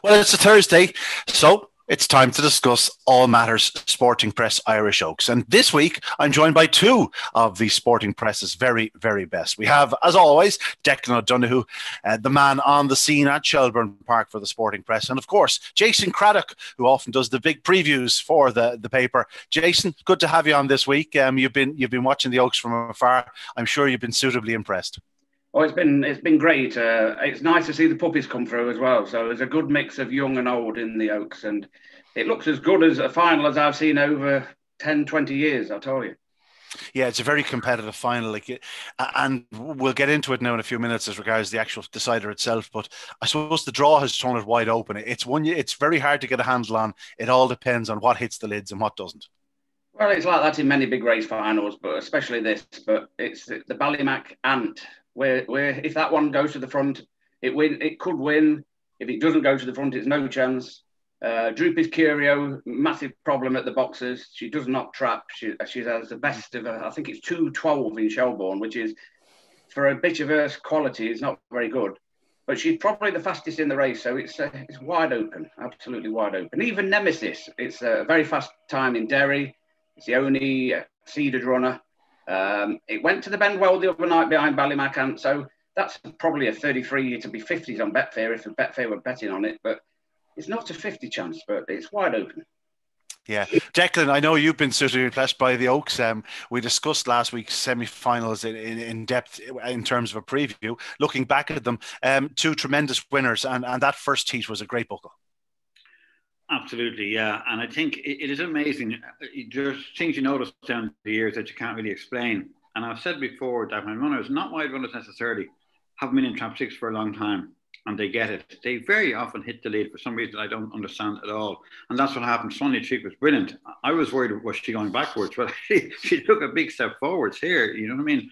Well, it's a Thursday, so it's time to discuss all matters Sporting Press Irish Oaks. And this week, I'm joined by two of the Sporting Press's very, very best. We have, as always, Declan O'Donoghue, the man on the scene at Shelbourne Park for the Sporting Press. And of course, Jason Craddock, who often does the big previews for the paper. Jason, good to have you on this week. You've been watching the Oaks from afar. I'm sure you've been suitably impressed. Oh, it's been great. It's nice to see the puppies come through as well. So there's a good mix of young and old in the Oaks, and it looks as good as a final as I've seen over 10, 20 years, I'll tell you. Yeah, it's a very competitive final, and we'll get into it now in a few minutes as regards the actual decider itself. But I suppose the draw has thrown it wide open. It's very hard to get a handle on. It all depends on what hits the lids and what doesn't. Well, it's like that in many big race finals, but especially this. But it's the Ballymac Ant. Where if that one goes to the front, it could win. If it doesn't go to the front, it's no chance. Droopy's Curio, massive problem at the boxes. She does not trap. She has the best of I think it's 2:12 in Shelbourne, which is, for a bitch of her quality, is not very good. But she's probably the fastest in the race, so it's wide open, absolutely wide open. Even Nemesis, it's a very fast time in Derry. It's the only seeded runner. It went to the bend well the other night behind Ballymac, and so that's probably a 33 to be 50s on Betfair if Betfair were betting on it, but it's not a 50 chance, but it's wide open. Yeah. Declan, I know you've been certainly impressed by the Oaks. We discussed last week's semi-finals in depth in terms of a preview. Looking back at them, two tremendous winners, and that first heat was a great buckle. Absolutely, yeah. And I think it is amazing. There's things you notice down the years that you can't really explain. And I've said before that when runners, not wide runners necessarily, have been in trap six for a long time and they get it, they very often hit the lead for some reason I don't understand at all. And that's what happened. Sonny Trick was brilliant. I was worried, was she going backwards? But she took a big step forwards here, you know what I mean?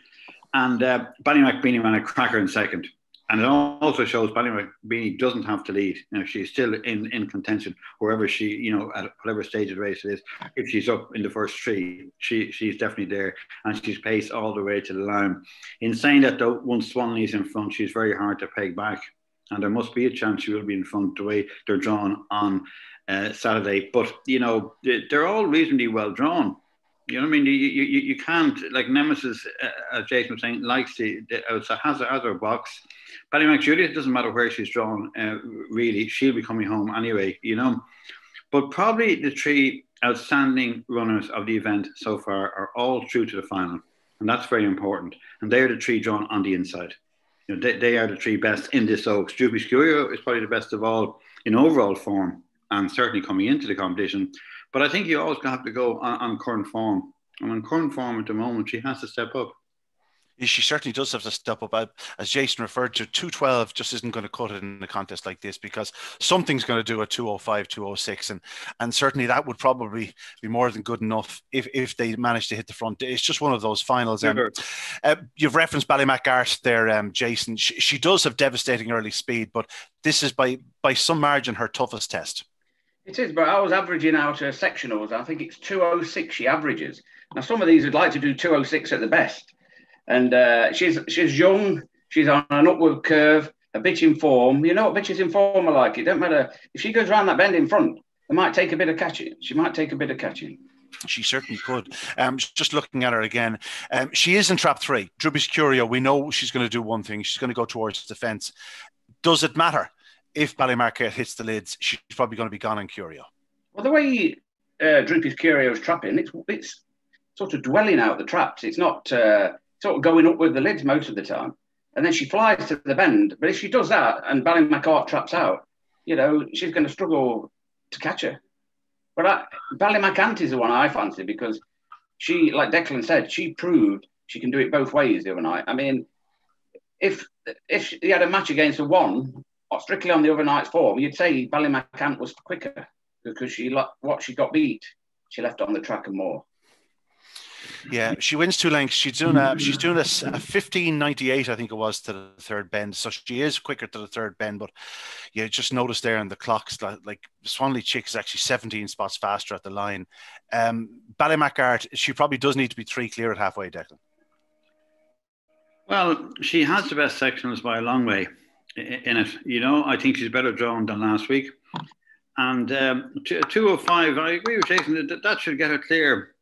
And Ballymac Beanie ran a cracker in second. And it also shows Ballymac Beanie doesn't have to lead. You know, she's still in contention wherever she, you know, at whatever stage of the race it is. If she's up in the first three, she's definitely there, and she's paced all the way to the line. In saying that, though, once Swanley's in front, she's very hard to peg back, and there must be a chance she will be in front the way they're drawn on Saturday. But you know, they're all reasonably well drawn. You know what I mean? You can't, like Nemesis, as Jason was saying, likes has her box. Ballymac Julia, it doesn't matter where she's drawn, really, she'll be coming home anyway, you know. But probably the three outstanding runners of the event so far are all through to the final, and that's very important. And they are the three drawn on the inside. You know, they are the three best in this Oaks. Droopy's Curio is probably the best of all in overall form, and certainly coming into the competition. But I think you always have to go on current form. And on current form at the moment, she has to step up. She certainly does have to step up. As Jason referred to, 2:12 just isn't going to cut it in a contest like this, because something's going to do at 2:05, 2:06. And certainly that would probably be more than good enough if they manage to hit the front. It's just one of those finals. You've referenced Ballymac Art there, Jason. She does have devastating early speed, but this is by some margin her toughest test. It is, but I was averaging out her sectionals. I think it's 2:06 she averages. Now, some of these would like to do 2:06 at the best. And she's young. She's on an upward curve, a bitch in form. You know what bitches in form are like. It don't matter. If she goes around that bend in front, it might take a bit of catching. She might take a bit of catching. She certainly could. Just looking at her again, she is in trap three. Droopy's Curio, we know she's going to do one thing. She's going to go towards the fence. Does it matter? If Ballymac hits the lids, she's probably going to be gone on Curio. Well, the way Droopy's Curio is trapping, it's sort of dwelling out the traps. It's not sort of going up with the lids most of the time. And then she flies to the bend. But if she does that and Ballymac Art traps out, you know, she's going to struggle to catch her. But Ballymac Ant is the one I fancy, because she, like Declan said, she proved she can do it both ways the other night. I mean, if he had a match against a one, or strictly on the other night's form, you'd say Ballymac Ant was quicker, because she got beat, she left on the track and more. Yeah, she wins 2 lengths. She's doing a 15.98, I think it was, to the third bend. So she is quicker to the third bend. But you just notice there in the clocks, like Swanley Chick is actually 17 spots faster at the line. Ballymac Art, she probably does need to be 3 clear at halfway, Declan. Well, she has the best sectionals by a long way in it. You know, I think she's better drawn than last week. And 205, I agree with Jason, that should get her clear.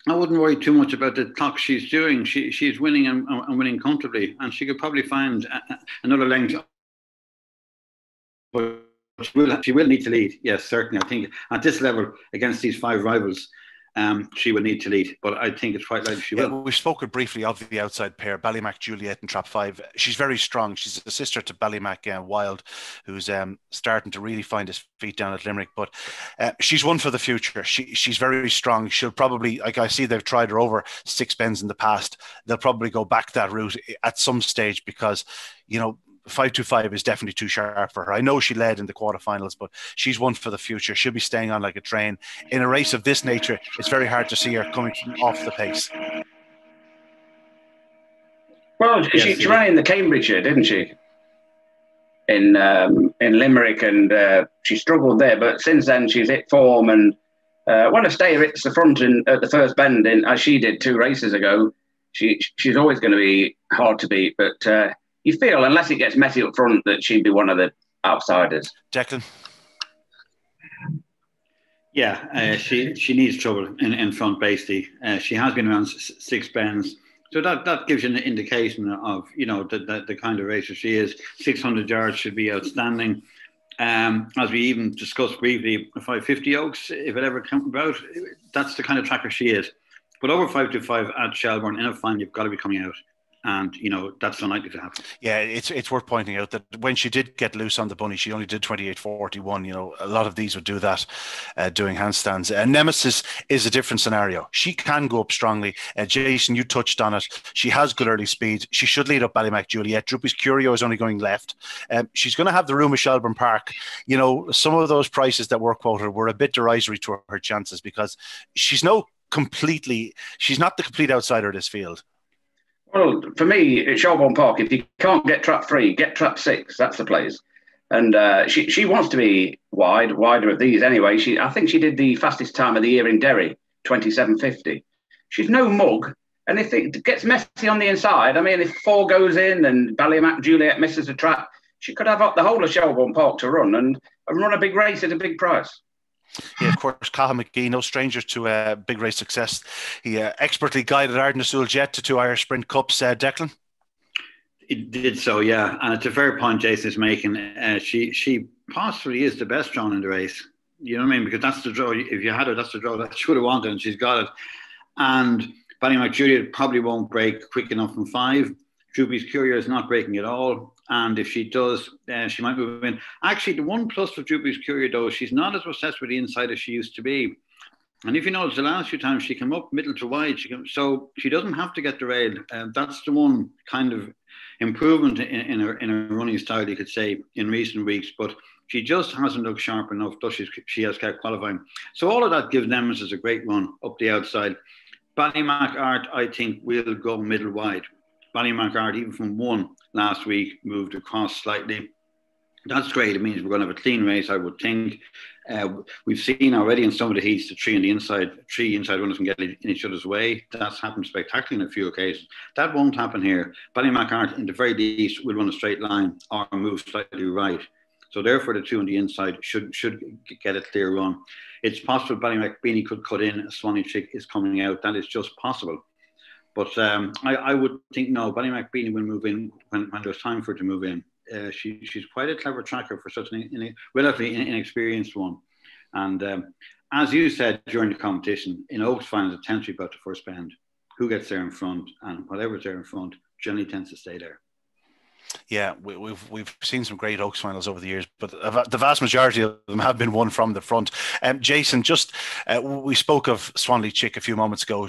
I wouldn't worry too much about the clock she's doing. She's winning and winning comfortably, and she could probably find another length. But she will need to lead. Yes, certainly. I think at this level, against these 5 rivals, she will need to lead, but I think it's quite likely she will. We've spoken briefly of the outside pair, Ballymac Juliet in trap 5. She's very strong. She's a sister to Ballymac Wild, who's starting to really find his feet down at Limerick. But she's one for the future. She's very strong. She'll probably, like I see, they've tried her over 6 bends in the past. They'll probably go back that route at some stage because, 525 is definitely too sharp for her. I know she led in the quarterfinals, but she's one for the future. She'll be staying on like a train. In a race of this nature, it's very hard to see her coming off the pace. Well, she ran in the Cambridgeshire, didn't she? In Limerick, and she struggled there. But since then, she's hit form. And when a stayer hits the front at the first bend, as she did 2 races ago, she's always going to be hard to beat. But you feel, unless it gets messy up front, that she'd be one of the outsiders. Declan? Yeah, she needs trouble in front, basically. She has been around 6 bends. So that gives you an indication of, the kind of racer she is. 600 yards should be outstanding. As we even discussed briefly, 550 Oaks, if it ever comes about, that's the kind of tracker she is. But over 525 at Shelbourne, in a final, you've got to be coming out. And, that's unlikely to happen. Yeah, it's worth pointing out that when she did get loose on the bunny, she only did 28.41. A lot of these would do that, doing handstands. Nemesis is a different scenario. She can go up strongly. Jason, you touched on it. She has good early speed. She should lead up Ballymac Juliet. Droopy's Curio is only going left. She's going to have the room of Shelbourne Park. Some of those prices that were quoted were a bit derisory to her chances because she's not the complete outsider of this field. Well, for me, at Shelbourne Park, if you can't get trap 3, get trap 6. That's the place. And she wants to be wider of these anyway. I think she did the fastest time of the year in Derry, 27.50. She's no mug. And if it gets messy on the inside, I mean, if 4 goes in and Ballymac Juliet misses a trap, she could have up the whole of Shelbourne Park to run and run a big race at a big price. Yeah, of course, Cathal McGee, no stranger to big race success. He expertly guided Arden Sul Jet to 2 Irish Sprint Cups. Declan? He did so, yeah. And it's a fair point Jason is making. She possibly is the best drawn in the race. You know what I mean? Because that's the draw. If you had her, that's the draw that she would have wanted, and she's got it. And Ballymac Juliet probably won't break quick enough from 5. Droopy's Curio is not breaking at all. And if she does, she might move in. Actually, the one plus with Droopy's Curio, though, she's not as obsessed with the inside as she used to be. And if you notice, the last few times she came up middle to wide, so she doesn't have to get derailed. That's the one kind of improvement in her running style, you could say, in recent weeks. But she just hasn't looked sharp enough, though she has kept qualifying. So all of that gives Nemesis a great run up the outside. Ballymac Art, I think, will go middle wide. Ballymac Art, even from 1 last week, moved across slightly. That's great. It means we're going to have a clean race, I would think. We've seen already in some of the heats the 3 inside runners can get in each other's way. That's happened spectacularly in a few occasions. That won't happen here. Ballymac Art, in the very least, will run a straight line or move slightly right. So therefore, the 2 on the inside should get a clear run. It's possible Ballymac Beanie could cut in. A Swanee Chick is coming out. That is just possible. But I would think, no, Ballymac Beanie will move in when there's time for her to move in. She's quite a clever tracker for such a relatively inexperienced one. And as you said during the competition, in Oaks finals, it tends to be about the first bend. Who gets there in front, and whatever's there in front generally tends to stay there. Yeah, we've seen some great Oaks finals over the years, but the vast majority of them have been won from the front. Jason, we spoke of Swanley Chick a few moments ago,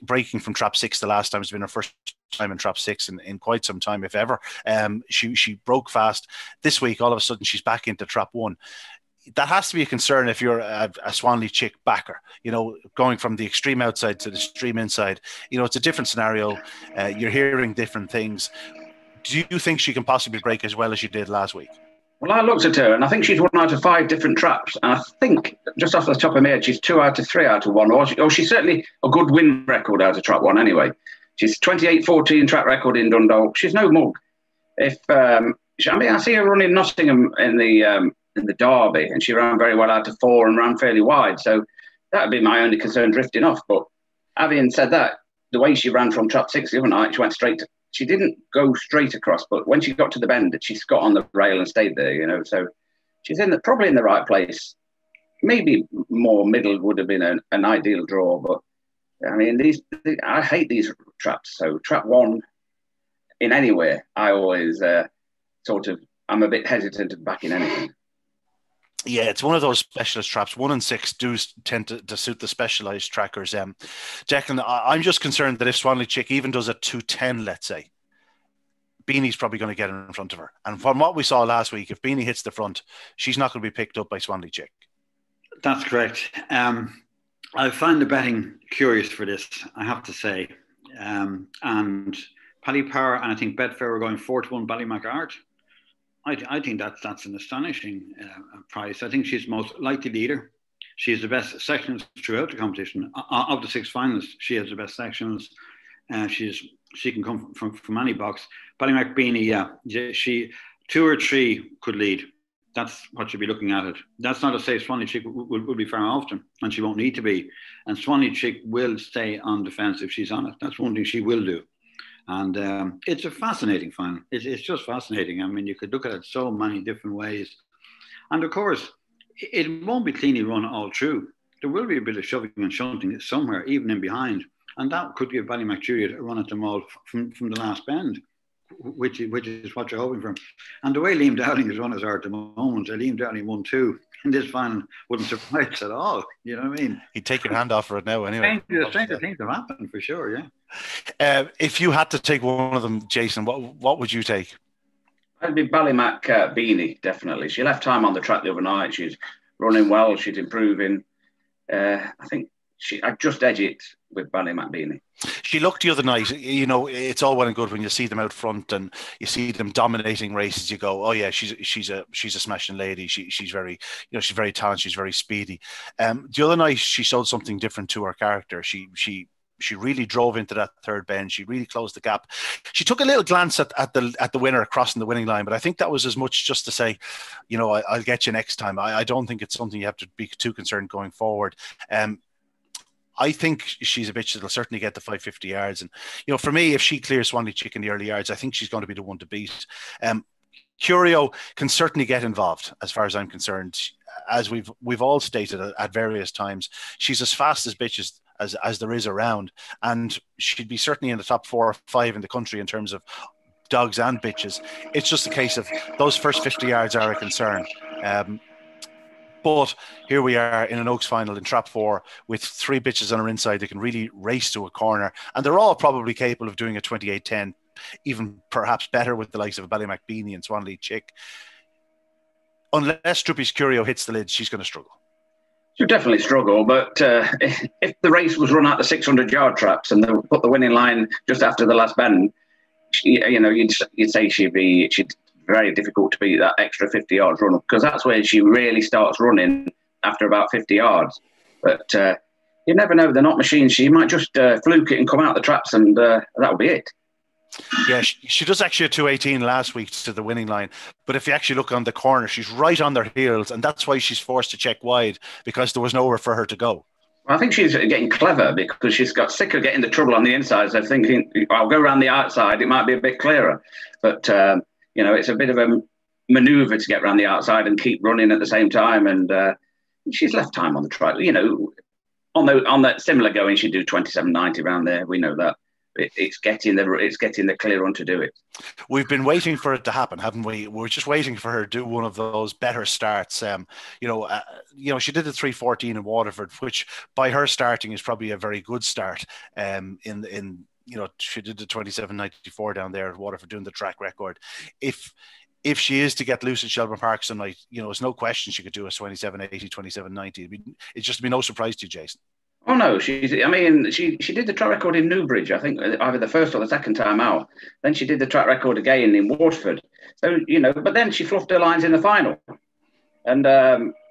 breaking from trap 6 the last time. It's been her first time in trap 6 in quite some time, if ever. She broke fast. This week, all of a sudden, she's back into trap 1. That has to be a concern if you're a Swanley Chick backer, going from the extreme outside to the extreme inside. It's a different scenario. You're hearing different things. Do you think she can possibly break as well as she did last week? Well, I looked at her, and I think she's 1 out of 5 different traps. And I think, just off the top of my head, she's 2 out of 3 out of 1. Or she's certainly a good win record out of trap 1 anyway. She's 28-14 track record in Dundalk. She's no mug. I see her running Nottingham in the in the Derby, and she ran very well out of 4 and ran fairly wide. So that would be my only concern, drifting off. But having said that, the way she ran from trap 6 the other night, she went straight. She didn't go straight across, but when she got to the bend, she got on the rail and stayed there. You know, so she's probably in the right place. Maybe more middle would have been an ideal draw, but I mean, I hate these traps. So trap 1 in anywhere, I always I'm a bit hesitant of backing anything. Yeah, it's one of those specialist traps. 1 and 6 do tend to suit the specialised trackers. Declan, I'm just concerned that if Swanley Chick even does a 210, let's say, Beanie's probably going to get in front of her. And from what we saw last week, if Beanie hits the front, she's not going to be picked up by Swanley Chick. That's correct. I find the betting curious for this, I have to say. And Paddy Power and I think Betfair are going 4-1 Ballymac Art. I think that's an astonishing price. I think she's most likely leader. She has the best sectionals throughout the competition. Of the 6 finalists, she has the best sectionals. She can come from any box. Ballymac Beanie, she 2 or 3 could lead. That's what you'll be looking at it. That's not to say Swanley Chick will be far often, and she won't need to be. And Swanley Chick will stay on defence if she's on it. That's one thing she will do. And it's a fascinating final. It's just fascinating. I mean, you could look at it so many different ways. And of course, it won't be cleanly run all through. There will be a bit of shoving and shunting somewhere, even in behind. And that could give Ballymac Juliet a run at them all from the last bend, which is what you're hoping for. And the way Liam Dowling is run as are at the moment, Liam Dowling 1-2 in this final wouldn't surprise at all. You know what I mean? He'd take your hand off for it now anyway. Stranger things have happened for sure, yeah. If you had to take one of them, Jason, what would you take? I'd be Ballymac Beanie, definitely. She left time on the track the other night. She's running well. She's improving. I think I'd just edge it with Ballymac Beanie. She looked the other night, you know, it's all well and good when you see them out front and you see them dominating races. You go, oh yeah, she's a smashing lady. She's very, you know, she's very talented. She's very speedy. The other night she showed something different to her character. She really drove into that third bend. She really closed the gap. She took a little glance at the winner crossing the winning line, but I think that was as much just to say, you know, I'll get you next time. I don't think it's something you have to be too concerned going forward. I think she's a bitch that'll certainly get the 550 yards. And, you know, for me, if she clears Swanley Chick in the early yards, I think she's going to be the one to beat. Curio can certainly get involved as far as I'm concerned. As we've all stated at various times, she's as fast as bitches as there is around. And she'd be certainly in the top 4 or 5 in the country in terms of dogs and bitches. It's just a case of those first 50 yards are a concern. But here we are in an Oaks final in trap 4 with 3 bitches on her inside that can really race to a corner. And they're all probably capable of doing a 28-10, even perhaps better with the likes of a Ballymac Beanie and Swanley Chick. Unless Droopy's Curio hits the lid, she's going to struggle. She'll definitely struggle, but if the race was run out the 600-yard traps and they put the winning line just after the last bend, you'd say she'd very difficult to beat that extra 50 yards run, because that's where she really starts running after about 50 yards. But you never know. They're not machines. She might just fluke it and come out the traps, and that'll be it. Yeah, she does actually a 218 last week to the winning line. But if you actually look on the corner, she's right on their heels, and that's why she's forced to check wide, because there was nowhere for her to go. I think she's getting clever because she's got sick of getting the trouble on the inside. So thinking, I'll go around the outside. It might be a bit clearer. But it's a bit of a manoeuvre to get around the outside and keep running at the same time. And she's left time on the track. You know, on that similar going, she'd do 27.90 around there. We know that. It's getting the clear run to do it. We've been waiting for it to happen, haven't we? We're just waiting for her to do one of those better starts. She did the 3:14 in Waterford, which by her starting is probably a very good start. She did the 27.94 down there at Waterford, doing the track record. If she is to get loose at Shelbourne Park tonight, it's no question she could do a 27.80, 27.90. It's just be no surprise to you, Jason. Oh no, she did the track record in Newbridge, I think, either the first or the second time out. Then she did the track record again in Waterford. So, but then she fluffed her lines in the final. And,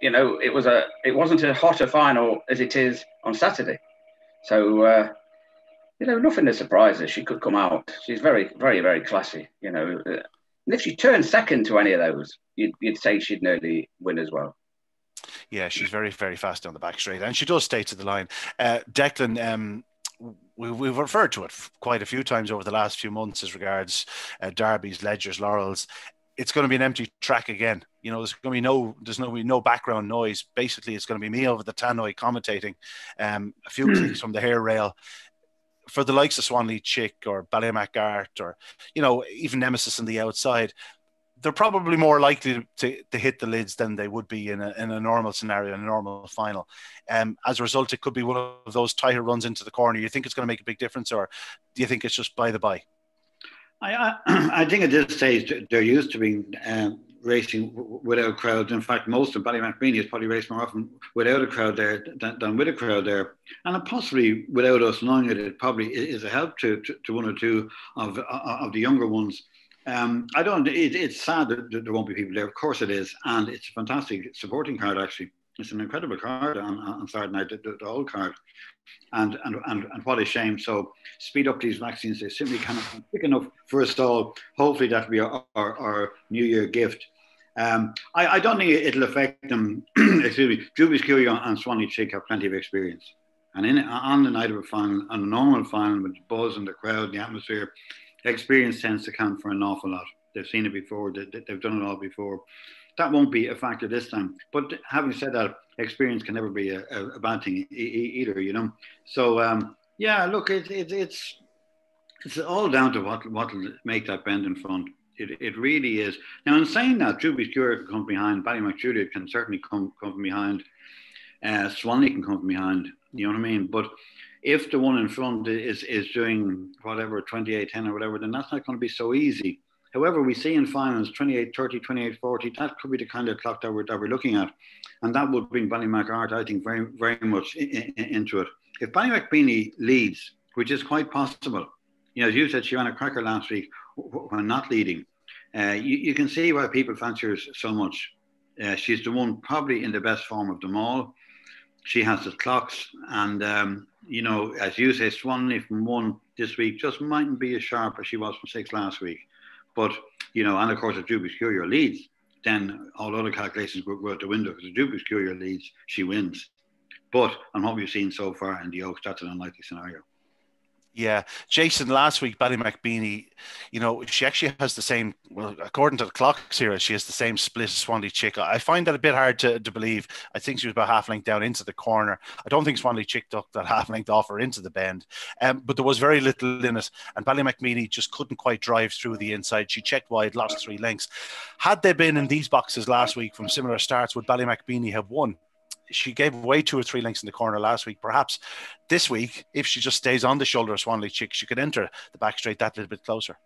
it wasn't a hotter final as it is on Saturday. So, nothing to surprise her. She could come out. She's very, very, very classy. And if she turned second to any of those, you'd say she'd nearly win as well. Yeah, she's very, very fast down the back straight, and she does stay to the line. Declan, we've referred to it quite a few times over the last few months as regards derbies, Ledgers, Laurels. It's going to be an empty track again. You know, there's going to be no background noise. Basically, it's going to be me over the tannoy commentating, a few clicks from the hair rail. For the likes of Swanley Chick or Ballymacart or, you know, even Nemesis on the outside, they're probably more likely to hit the lids than they would be in a normal scenario, in a normal final. As a result, it could be one of those tighter runs into the corner. You think it's going to make a big difference, or do you think it's just by the by? I think at this stage they're used to being racing without crowds. In fact, most of Ballymacbeanie has probably raced more often without a crowd there than with a crowd there. And possibly without us knowing it probably is a help to one or two of the younger ones. It's sad that there won't be people there. Of course it is. And it's a fantastic supporting card, actually. It's an incredible card on Saturday night, the whole card. And what a shame. So speed up these vaccines. They simply cannot be quick enough for us all. Hopefully that'll be our New Year gift. I don't think it'll affect them. Excuse me. Jubilees Curio and Swanley Chick have plenty of experience. And on the night of a final, on a normal final, with the buzz and the crowd, the atmosphere, experience tends to count for an awful lot. They've seen it before. They've done it all before. That won't be a factor this time. But having said that, experience can never be a bad thing either, you know. So yeah, look, it's all down to what will make that bend in front. It really is. Now, in saying that, Jubilees Curio can come behind. Ballymac can certainly come from behind. Swanley can come from behind. You know what I mean? But if the one in front is doing whatever 28-10 or whatever, then that's not going to be so easy. However, we see in finals 28-30, 28-40. That could be the kind of clock that we're looking at, and that would bring Ballymacart, I think, very very much into it. If Ballymacbeanie leads, which is quite possible, you know, as you said, she ran a cracker last week when not leading. You can see why people fancy her so much. She's the one probably in the best form of them all. She has the clocks, and you know, as you say, Swanley from 1 this week just mightn't be as sharp as she was from 6 last week. But, you know, and of course, if Jubilees Curio leads, then all other calculations go out the window, because if Jubilees Curio leads, she wins. But on what we've seen so far in the Oaks, that's an unlikely scenario. Yeah. Jason, last week, Ballymacbeanie, you know, she actually has the same, well, according to the clocks here, she has the same split as Swanley Chick. I find that a bit hard to believe. I think she was about half length down into the corner. I don't think Swanley Chick took that half length off her into the bend, but there was very little in it. And Ballymacbeanie just couldn't quite drive through the inside. She checked wide, lost 3 lengths. Had they been in these boxes last week from similar starts, would Ballymacbeanie have won? She gave away 2 or 3 lengths in the corner last week. Perhaps this week, if she just stays on the shoulder of Swanley Chick, she could enter the back straight that little bit closer.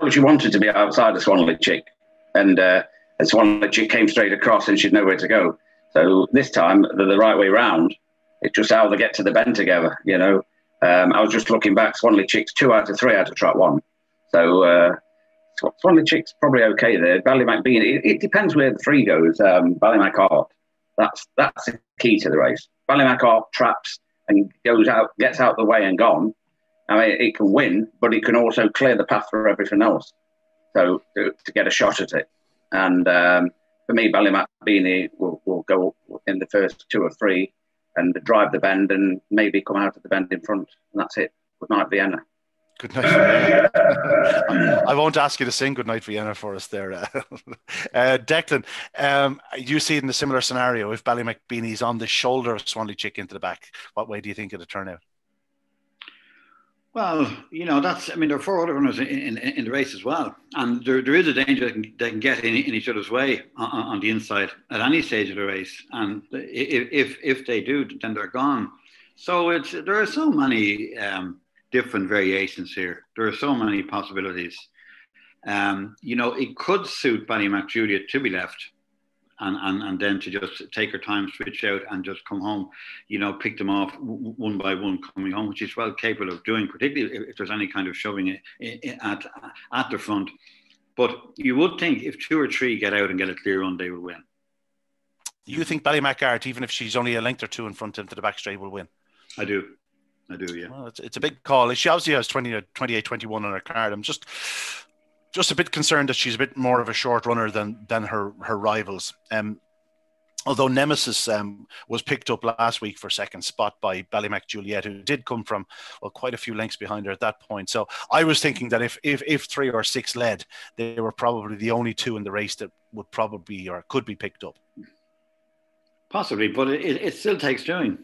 Well, she wanted to be outside of Swanley Chick, and Swanley Chick came straight across and she'd nowhere to go. So this time, the right way round, it's just how they get to the bend together, you know. I was just looking back, Swanley Chick's 2 out of 3 out of track 1. So Swanley Chick's probably okay there. Ballymacbeanie, it depends where the 3 goes. Ballymacart. That's the key to the race. Ballymacart traps and gets out the way and gone. I mean, it can win, but it can also clear the path for everything else. So to get a shot at it. And for me, Ballymacbeanie will go in the first 2 or 3 and drive the bend and maybe come out of the bend in front. And that's it. Good night, Vienna. Good night, Vienna. I won't ask you to sing Good Night, Vienna for us there. Declan, you see it in a similar scenario. If Ballymacbeanie's on the shoulder of Swanley Chick into the back, what way do you think it'll turn out? Well, you know, there are 4 other runners in the race as well. And there is a danger they can get in each other's way on the inside at any stage of the race. And if they do, then they're gone. So there are so many different variations here. There are so many possibilities. You know, it could suit Ballymac Julia to be left and then to just take her time, switch out and just come home, you know, pick them off one by one coming home, which is well capable of doing, particularly if there's any kind of shoving at the front. But you would think if 2 or 3 get out and get a clear run, they will win. You think Ballymacart, even if she's only a length or 2 in front into the back straight, will win? I do, yeah. Well, it's a big call. She obviously has 28-21 on her card. I'm just Just a bit concerned that she's a bit more of a short runner than her rivals. Although Nemesis was picked up last week for second spot by Ballymac Juliet, who did come from quite a few lengths behind her at that point. So I was thinking that if 3 or 6 led, they were probably the only 2 in the race that would probably or could be picked up. Possibly, but it still takes doing.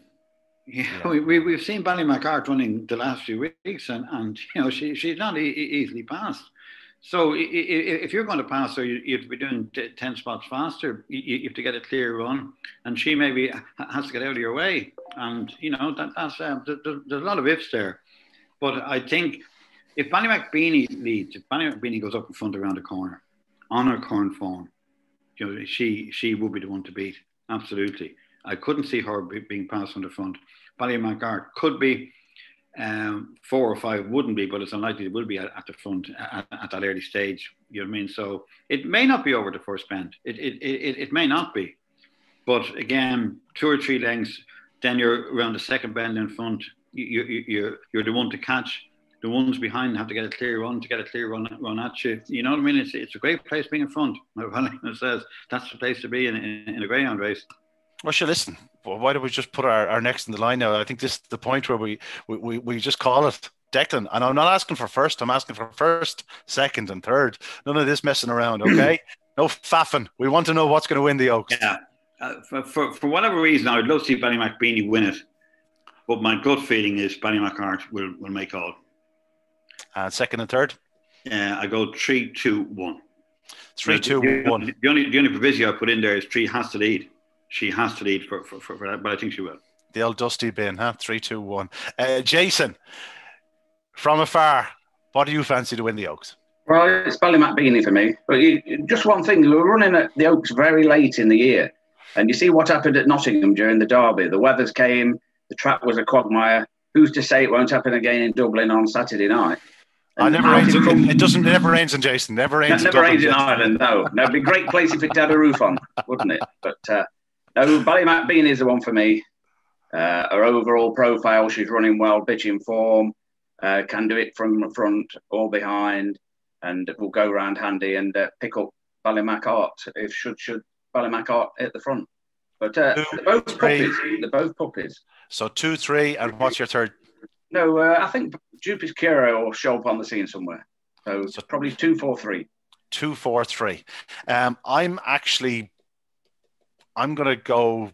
Yeah. We've seen Ballymac Art running the last few weeks, and she's not easily passed. So if you're going to pass her, you have to be doing 10 spots faster. You have to get a clear run, and she maybe has to get out of your way. And that's there's a lot of ifs there. But I think if Ballymac Beanie leads, if Ballymac Beanie goes up in front around the corner on her current form, she will be the one to beat. Absolutely, I couldn't see her being passed on the front. Ballymac Art could be. 4 or 5 wouldn't be, but it's unlikely it will be at the front at that early stage. You know what I mean? So it may not be over the first bend. It may not be, but again, 2 or 3 lengths, then you're around the second bend in front. You're the one to catch. The ones behind have to get a clear run run at you. You know what I mean? It's a great place being in front. My Valentine says that's the place to be in a greyhound race. Well, sure, listen, why don't we just put our next in the line now? I think this is the point where we just call it Declan. And I'm not asking for first. I'm asking for first, second, and third. None of this messing around, okay? No faffing. We want to know what's going to win the Oaks. Yeah. For whatever reason, I would love to see Ballymac Beanie win it. But my gut feeling is Ballymac Art will make all. And second and third? I go 3, 2, 1. 3, 2, 1. The only proviso I put in there is 3 has to lead. She has to lead for that, but I think she will. The old dusty bin, huh? 3, 2, 1. Jason, from afar, what do you fancy to win the Oaks? Well, it's Ballymac Beanie for me. But just one thing, we were running at the Oaks very late in the year, and you see what happened at Nottingham during the derby. The weathers came, the track was a quagmire. Who's to say it won't happen again in Dublin on Saturday night? It never rains in Jason. Never rains in Ireland, no. It'd be a great place if it had a roof on, wouldn't it? But no, Ballymac Beanie is the one for me. Her overall profile, she's running well, bitching form, can do it from the front or behind, and will go round handy and pick up Ballymac Art if should Ballymac Art at the front. But they're both puppies. They're both puppies. So 2, 3, and what's your third? No, I think Jupiter's Curo will show up on the scene somewhere. So probably 2, 4, 3. 2, 4, 3. I'm going to go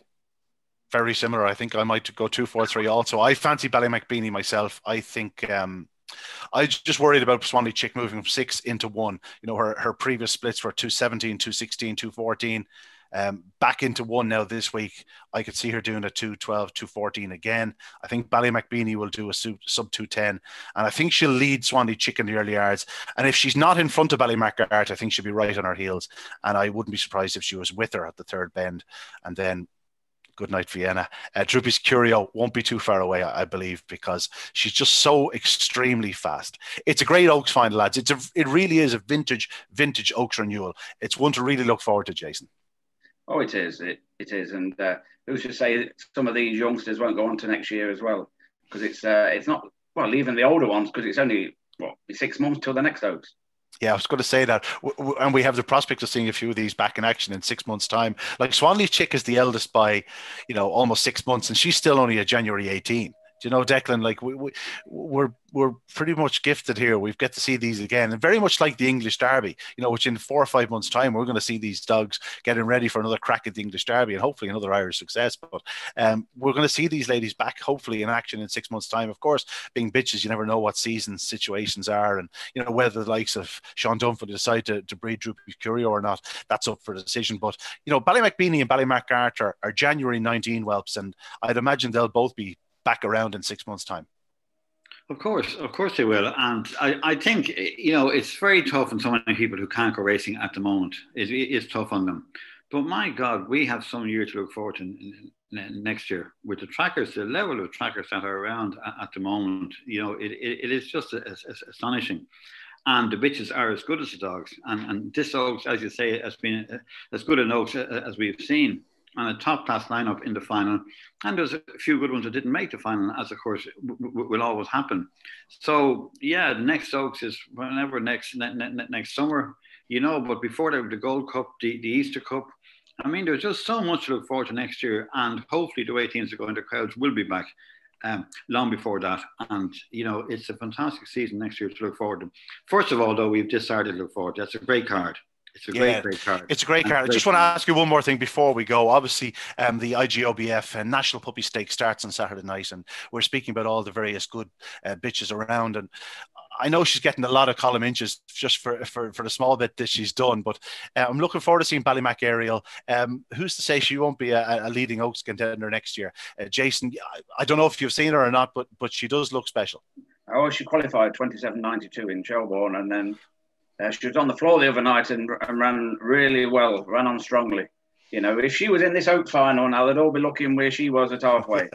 very similar. I think I might go 2, 4, 3 also. I fancy Ballymac Beanie myself. I think I just worried about Swanley Chick moving from 6 into 1. Her previous splits were 217, 216, 214. Back into 1 now this week. I could see her doing a 212, 214 again. I think Ballymac Beanie will do a sub 210, and I think she'll lead Swanley Chick in the early yards. And if she's not in front of Ballymac Art, I think she'll be right on her heels, and I wouldn't be surprised if she was with her at the third bend. And then good night Vienna. Droopy's Curio won't be too far away, I believe, because she's just so extremely fast. It's a great Oaks final, lads. It really is a vintage Oaks renewal. It's one to really look forward to, Jason. Oh, it is. It is. And who's to say that some of these youngsters won't go on to next year as well? Because it's not, well, even the older ones, because it's only, 6 months till the next Oaks. Yeah, I was going to say that. And we have the prospect of seeing a few of these back in action in 6 months' time. Like Swanley Chick is the eldest by, almost 6 months, and she's still only a January 18. Do you know, Declan, like we're pretty much gifted here. We've get to see these again, and very much like the English Derby, which in 4 or 5 months' time, we're going to see these dogs getting ready for another crack at the English Derby and hopefully another Irish success. But we're going to see these ladies back, hopefully, in action in 6 months' time. Of course, being bitches, you never know what season situations are, and whether the likes of Sean Dunphy decide to breed Droopy Curio or not. That's up for decision. But Ballymac Beanie and Ballymac Art are January 19 whelps, and I'd imagine they'll both be back around in 6 months' time. Of course they will. And I think, it's very tough on so many people who can't go racing at the moment. It's tough on them. But my God, we have some year to look forward to next year with the trackers, the level of trackers that are around at the moment. It is just astonishing. And the bitches are as good as the dogs. And this Oaks, as you say, has been as good an Oaks as we've seen. and a top-class lineup in the final. And there's a few good ones that didn't make the final, as of course will always happen. So yeah, the next Oaks is whenever next summer, you know. But before that, the Gold Cup, the Easter Cup. I mean, there's just so much to look forward to next year, and hopefully the way teams are going, the crowds will be back long before that. And, you know, it's a fantastic season next year to look forward to. First of all, though, we've decided to look forward to. That's a great card. It's a great card. It's a great card. I just want to ask you one more thing before we go. Obviously, the IGOBF National Puppy Stake starts on Saturday night, and we're speaking about all the various good bitches around. And I know she's getting a lot of column inches just for the small bit that she's done, but I'm looking forward to seeing Ballymac Ariel. Who's to say she won't be a leading Oaks contender next year? Jason, I don't know if you've seen her or not, but she does look special. Oh, she qualified 27.92 in Shelbourne, and then she was on the floor the other night and ran really well, ran on strongly. You know, if she was in this Oaks final now, they'd all be looking where she was at halfway.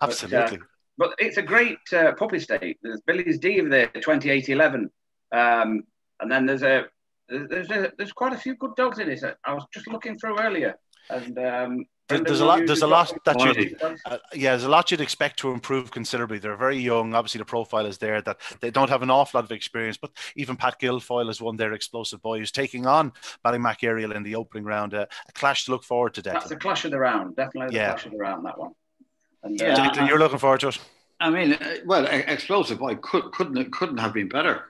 Absolutely. But it's a great puppy stake. There's Billy's Diva there, 28.11, and then there's quite a few good dogs in it. I was just looking through earlier, and there's a lot you'd expect to improve considerably. They're very young. Obviously, the profile is there that they don't have an awful lot of experience. But even Pat Guilfoyle is one their explosive boy who's taking on Ballymac Ariel in the opening round. A clash to look forward to. Declan. That's the clash of the round, definitely the clash of the round. That one. And, Declan, you're looking forward to it. I mean, well, explosive boy couldn't have been better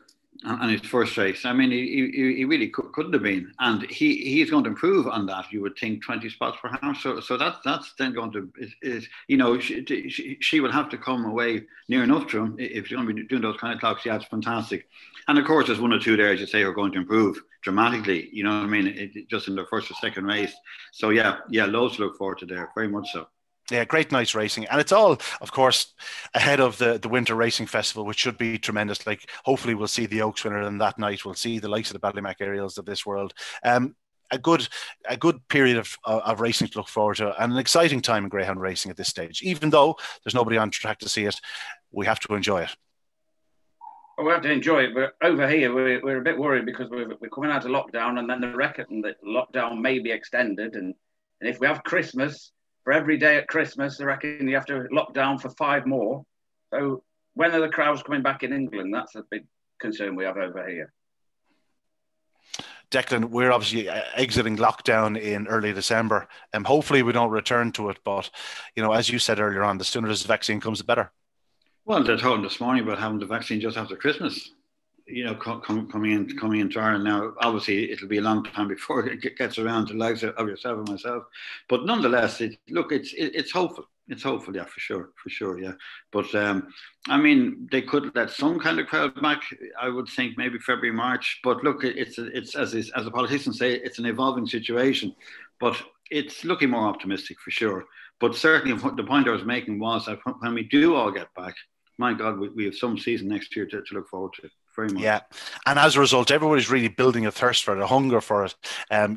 on his first race. I mean, he really couldn't have been, and he's going to improve on that. You would think 20 spots perhaps. So that's then going to is you know she will have to come away near enough to him if she's going to be doing those kind of clocks. Yeah, it's fantastic. And of course, there's one or two there, as you say, are going to improve dramatically. You know what I mean? Just in their first or second race. So yeah, loads to look forward to there. Very much so. Yeah, great night's racing. And it's all, of course, ahead of the Winter Racing Festival, which should be tremendous. Like, hopefully we'll see the Oaks winner, and that night we'll see the likes of the Ballymac Ariels of this world. A good period of racing to look forward to, and an exciting time in greyhound racing at this stage. Even though there's nobody on track to see it, we have to enjoy it. Well, we have to enjoy it, but over here we're a bit worried because we're coming out of lockdown, and then the reckon that lockdown may be extended, and if we have Christmas, for every day at Christmas, I reckon you have to lock down for 5 more. So when are the crowds coming back in England? That's a big concern we have over here. Declan, we're obviously exiting lockdown in early December, and hopefully we don't return to it. But, you know, as you said earlier on, the sooner this vaccine comes, the better. Well, they're talking this morning about having the vaccine just after Christmas. You know, coming into Ireland now. Obviously, it'll be a long time before it gets around to the likes of yourself and myself. But nonetheless, it's hopeful. It's hopeful, yeah, for sure, yeah. But I mean, they could let some kind of crowd back. I would think maybe February, March. But look, it's as the politicians say, it's an evolving situation. But it's looking more optimistic for sure. But certainly, the point I was making was that when we do all get back, my God, we have some season next year to look forward to. Very much. Yeah, and as a result, everybody's really building a thirst for it, a hunger for it.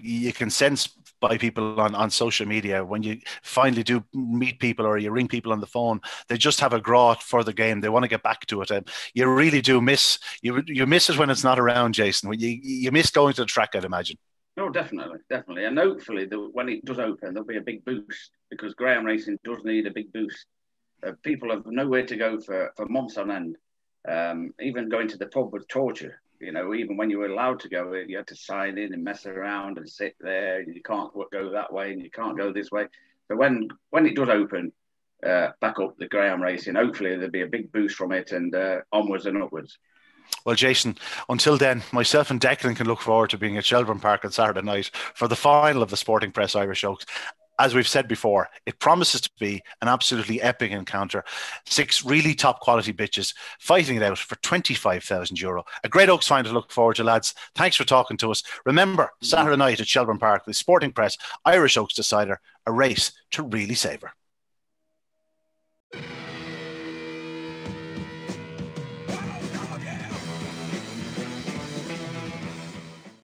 You can sense by people on social media when you finally do meet people or you ring people on the phone, they just have a graw for the game. They want to get back to it. You really do miss you miss it when it's not around, Jason. You miss going to the track, I'd imagine. No, definitely, and hopefully when it does open, there'll be a big boost because greyhound racing does need a big boost. People have nowhere to go for months on end. Even going to the pub was torture. You know, even when you were allowed to go, you had to sign in and mess around and sit there. And you can't go that way and you can't go this way. So when it does open, back up the greyhound racing, hopefully there'll be a big boost from it and onwards and upwards. Well, Jason, until then, myself and Declan can look forward to being at Shelbourne Park on Saturday night for the final of the Sporting Press Irish Oaks. As we've said before, it promises to be an absolutely epic encounter. 6 really top quality bitches fighting it out for €25,000. A great Oaks final to look forward to, lads. Thanks for talking to us. Remember, Saturday night at Shelbourne Park, the Sporting Press Irish Oaks Decider, a race to really savour.